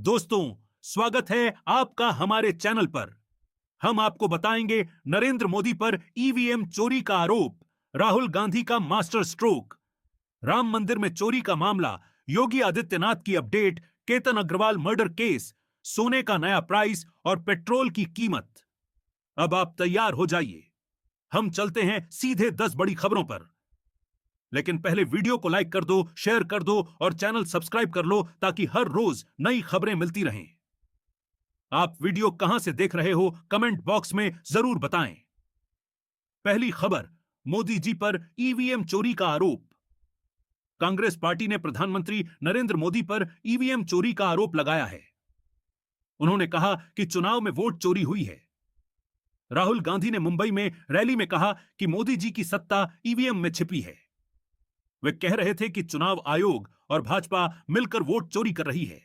दोस्तों, स्वागत है आपका हमारे चैनल पर। हम आपको बताएंगे नरेंद्र मोदी पर ईवीएम चोरी का आरोप, राहुल गांधी का मास्टर स्ट्रोक, राम मंदिर में चोरी का मामला, योगी आदित्यनाथ की update, Ketan Agarwal murder case, सोने का नया प्राइस और पेट्रोल की कीमत। अब आप तैयार हो जाइए, हम चलते हैं सीधे 10 बड़ी खबरों पर। लेकिन पहले वीडियो को लाइक कर दो, शेयर कर दो और चैनल सब्सक्राइब कर लो ताकि हर रोज नई खबरें मिलती रहें। आप वीडियो कहां से देख रहे हो कमेंट बॉक्स में जरूर बताएं। पहली खबर, मोदी जी पर ईवीएम चोरी का आरोप। कांग्रेस पार्टी ने प्रधानमंत्री नरेंद्र मोदी पर ईवीएम चोरी का आरोप लगाया है। उन्होंने कहा कि चुनाव में वोट चोरी हुई है। राहुल गांधी ने मुंबई में रैली में कहा कि मोदी जी की सत्ता ईवीएम में छिपी है। वे कह रहे थे कि चुनाव आयोग और भाजपा मिलकर वोट चोरी कर रही है।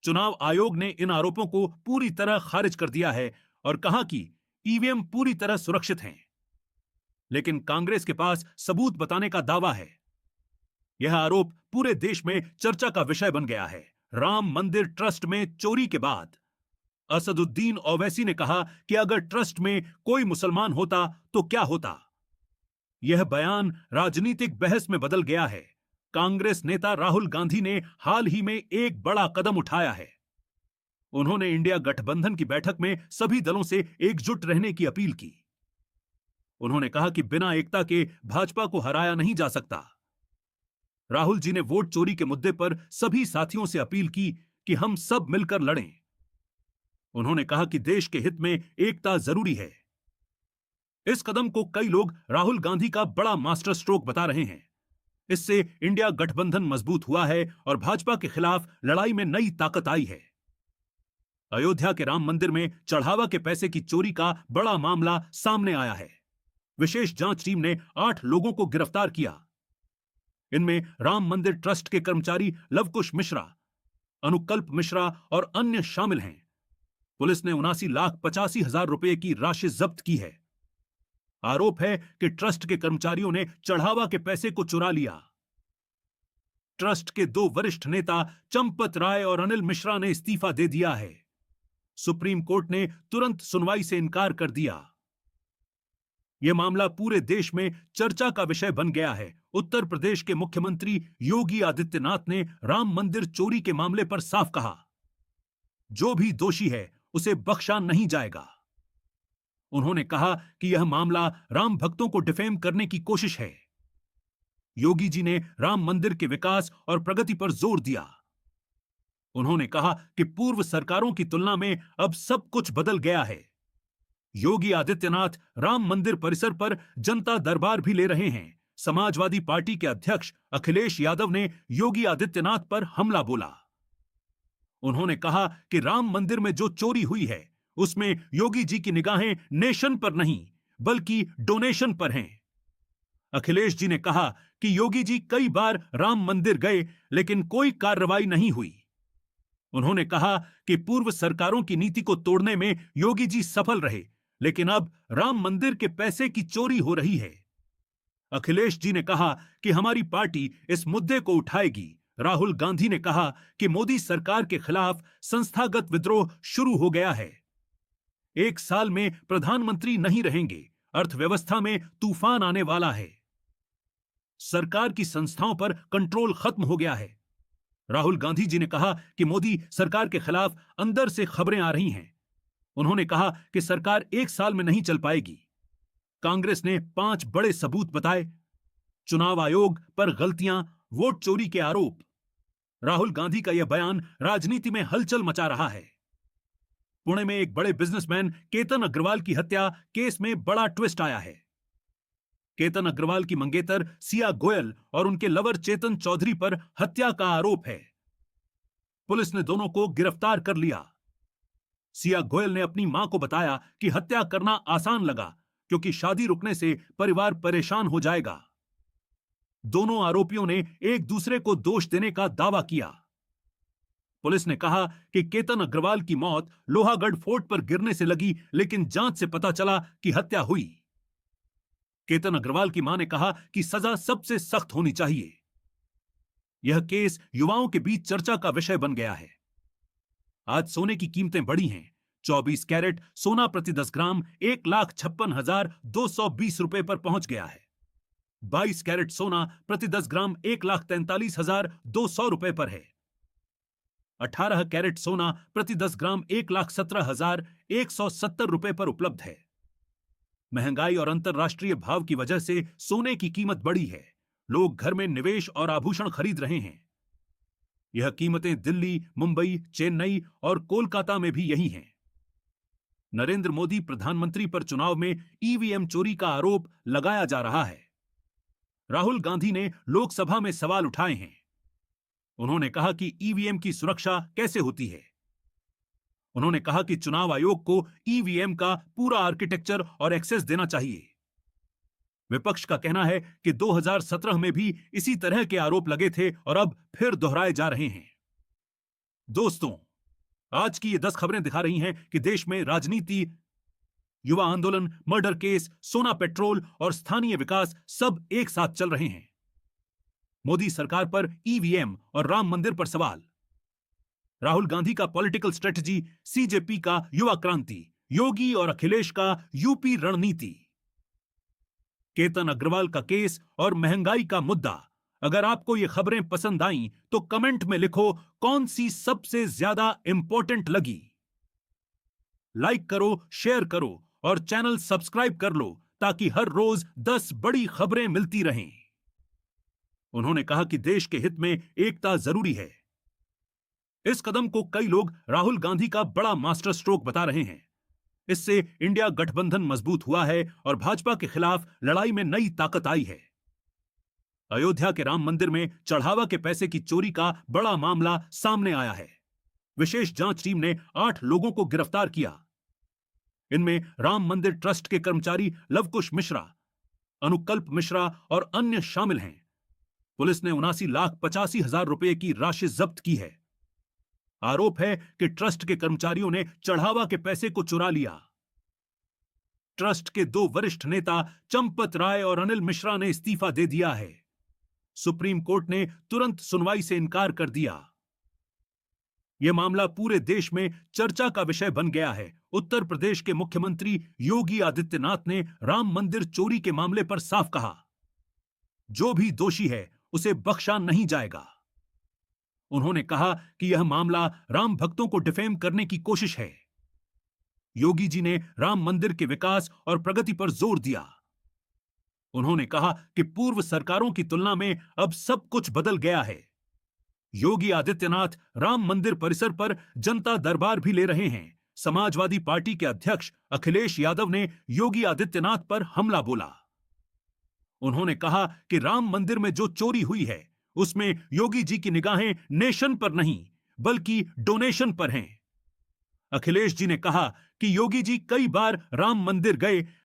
चुनाव आयोग ने इन आरोपों को पूरी तरह खारिज कर दिया है और कहा कि ईवीएम पूरी तरह सुरक्षित हैं। लेकिन कांग्रेस के पास सबूत बताने का दावा है। यह आरोप पूरे देश में चर्चा का विषय बन गया है। राम मंदिर ट्रस्ट में चोरी के बाद असदुद्दीन ओवैसी ने कहा कि अगर ट्रस्ट में कोई मुसलमान होता तो क्या होता। यह बयान राजनीतिक बहस में बदल गया है। कांग्रेस नेता राहुल गांधी ने हाल ही में एक बड़ा कदम उठाया है। उन्होंने इंडिया गठबंधन की बैठक में सभी दलों से एकजुट रहने की अपील की। उन्होंने कहा कि बिना एकता के भाजपा को हराया नहीं जा सकता। राहुल जी ने वोट चोरी के मुद्दे पर सभी साथियों से अपील की कि हम सब मिलकर लड़ें। उन्होंने कहा कि देश के हित में एकता जरूरी है। इस कदम को कई लोग राहुल गांधी का बड़ा मास्टर स्ट्रोक बता रहे हैं। इससे इंडिया गठबंधन मजबूत हुआ है और भाजपा के खिलाफ लड़ाई में नई ताकत आई है। अयोध्या के राम मंदिर में चढ़ावा के पैसे की चोरी का बड़ा मामला सामने आया है। विशेष जांच टीम ने 8 लोगों को गिरफ्तार किया। इनमें राम मंदिर ट्रस्ट के कर्मचारी लवकुश मिश्रा, अनुकल्प मिश्रा और अन्य शामिल हैं। पुलिस ने 79,85,000 रुपए की राशि जब्त की है। आरोप है कि ट्रस्ट के कर्मचारियों ने चढ़ावा के पैसे को चुरा लिया। ट्रस्ट के 2 वरिष्ठ नेता चंपत राय और अनिल मिश्रा ने इस्तीफा दे दिया है। सुप्रीम कोर्ट ने तुरंत सुनवाई से इनकार कर दिया। यह मामला पूरे देश में चर्चा का विषय बन गया है। उत्तर प्रदेश के मुख्यमंत्री योगी आदित्यनाथ ने राम मंदिर चोरी के मामले पर साफ कहा, जो भी दोषी है उसे बख्शा नहीं जाएगा। उन्होंने कहा कि यह मामला राम भक्तों को डिफेम करने की कोशिश है। योगी जी ने राम मंदिर के विकास और प्रगति पर जोर दिया। उन्होंने कहा कि पूर्व सरकारों की तुलना में अब सब कुछ बदल गया है। योगी आदित्यनाथ राम मंदिर परिसर पर जनता दरबार भी ले रहे हैं। समाजवादी पार्टी के अध्यक्ष अखिलेश यादव ने योगी आदित्यनाथ पर हमला बोला। उन्होंने कहा कि राम मंदिर में जो चोरी हुई है उसमें योगी जी की निगाहें नेशन पर नहीं बल्कि डोनेशन पर हैं। अखिलेश जी ने कहा कि योगी जी कई बार राम मंदिर गए लेकिन कोई कार्रवाई नहीं हुई। उन्होंने कहा कि पूर्व सरकारों की नीति को तोड़ने में योगी जी सफल रहे, लेकिन अब राम मंदिर के पैसे की चोरी हो रही है। अखिलेश जी ने कहा कि हमारी पार्टी इस मुद्दे को उठाएगी। राहुल गांधी ने कहा कि मोदी सरकार के खिलाफ संस्थागत विद्रोह शुरू हो गया है। 1 साल में प्रधानमंत्री नहीं रहेंगे, अर्थव्यवस्था में तूफान आने वाला है। सरकार की संस्थाओं पर कंट्रोल खत्म हो गया है। राहुल गांधी जी ने कहा कि मोदी सरकार के खिलाफ अंदर से खबरें आ रही हैं। उन्होंने कहा कि सरकार 1 साल में नहीं चल पाएगी। कांग्रेस ने 5 बड़े सबूत बताए। चुनाव आयोग पर गलतियां, वोट चोरी के आरोप। राहुल गांधी का यह बयान राजनीति में हलचल मचा रहा है। पुणे में एक बड़े बिजनेसमैन केतन अग्रवाल की हत्या केस में बड़ा ट्विस्ट आया है। केतन अग्रवाल की मंगेतर सिया गोयल और उनके लवर चेतन चौधरी पर हत्या का आरोप है। पुलिस ने दोनों को गिरफ्तार कर लिया। सिया गोयल ने अपनी मां को बताया कि हत्या करना आसान लगा क्योंकि शादी रुकने से परिवार परेशान हो जाएगा। दोनों आरोपियों ने एक दूसरे को दोष देने का दावा किया। पुलिस ने कहा कि केतन अग्रवाल की मौत लोहागढ़ फोर्ट पर गिरने से लगी, लेकिन जांच से पता चला कि हत्या हुई। केतन अग्रवाल की मां ने कहा कि सजा सबसे सख्त होनी चाहिए। यह केस युवाओं के बीच चर्चा का विषय बन गया है। आज सोने की कीमतें बढ़ी हैं। 24 कैरेट सोना प्रति 10 ग्राम 1,56,220 रुपए पर पहुंच गया है। 22 कैरेट सोना प्रति 10 ग्राम 1,43,200 रुपए पर है। 18 कैरेट सोना प्रति 10 ग्राम 1,17,170 रुपए पर उपलब्ध है। महंगाई और अंतर्राष्ट्रीय भाव की वजह से सोने की कीमत बढ़ी है। लोग घर में निवेश और आभूषण खरीद रहे हैं। यह कीमतें दिल्ली, मुंबई, चेन्नई और कोलकाता में भी यही हैं। नरेंद्र मोदी प्रधानमंत्री पर चुनाव में ईवीएम चोरी का आरोप लगाया जा रहा है। राहुल गांधी ने लोकसभा में सवाल उठाए हैं। उन्होंने कहा कि ईवीएम की सुरक्षा कैसे होती है। उन्होंने कहा कि चुनाव आयोग को ईवीएम का पूरा आर्किटेक्चर और एक्सेस देना चाहिए। विपक्ष का कहना है कि 2017 में भी इसी तरह के आरोप लगे थे और अब फिर दोहराए जा रहे हैं। दोस्तों, आज की ये 10 खबरें दिखा रही हैं कि देश में राजनीति, युवा आंदोलन, मर्डर केस, सोना, पेट्रोल और स्थानीय विकास सब एक साथ चल रहे हैं। मोदी सरकार पर ईवीएम और राम मंदिर पर सवाल। राहुल गांधी का पॉलिटिकल स्ट्रेटजी, सीजेपी का युवा क्रांति, योगी और अखिलेश का यूपी रणनीति, केतन अग्रवाल का केस और महंगाई का मुद्दा। अगर आपको ये खबरें पसंद आईं तो कमेंट में लिखो कौन सी सबसे ज्यादा इंपॉर्टेंट लगी। लाइक करो, शेयर करो और चैनल सब्सक्राइब कर लो ताकि हर रोज 10 बड़ी खबरें मिलती रहें। उन्होंने कहा कि देश के हित में एकता जरूरी है। इस कदम को कई लोग राहुल गांधी का बड़ा मास्टर स्ट्रोक बता रहे हैं। इससे इंडिया गठबंधन मजबूत हुआ है और भाजपा के खिलाफ लड़ाई में नई ताकत आई है। अयोध्या के राम मंदिर में चढ़ावा के पैसे की चोरी का बड़ा मामला सामने आया है। विशेष जांच टीम ने 8 लोगों को गिरफ्तार किया। इनमें राम मंदिर ट्रस्ट के कर्मचारी लवकुश मिश्रा, अनुकल्प मिश्रा और अन्य शामिल हैं। पुलिस ने 79,85,000 रुपए की राशि जब्त की है। आरोप है कि ट्रस्ट के कर्मचारियों ने चढ़ावा के पैसे को चुरा लिया। ट्रस्ट के 2 वरिष्ठ नेता चंपत राय और अनिल मिश्रा ने इस्तीफा दे दिया है। सुप्रीम कोर्ट ने तुरंत सुनवाई से इनकार कर दिया। यह मामला पूरे देश में चर्चा का विषय बन गया है। उत्तर प्रदेश के मुख्यमंत्री योगी आदित्यनाथ ने राम मंदिर चोरी के मामले पर साफ कहा, जो भी दोषी है उसे बख्शा नहीं जाएगा। उन्होंने कहा कि यह मामला राम भक्तों को डिफेम करने की कोशिश है। योगी जी ने राम मंदिर के विकास और प्रगति पर जोर दिया। उन्होंने कहा कि पूर्व सरकारों की तुलना में अब सब कुछ बदल गया है। योगी आदित्यनाथ राम मंदिर परिसर पर जनता दरबार भी ले रहे हैं। समाजवादी पार्टी के अध्यक्ष अखिलेश यादव ने योगी आदित्यनाथ पर हमला बोला। उन्होंने कहा कि राम मंदिर में जो चोरी हुई है उसमें योगी जी की निगाहें नेशन पर नहीं बल्कि डोनेशन पर हैं। अखिलेश जी ने कहा कि योगी जी कई बार राम मंदिर गए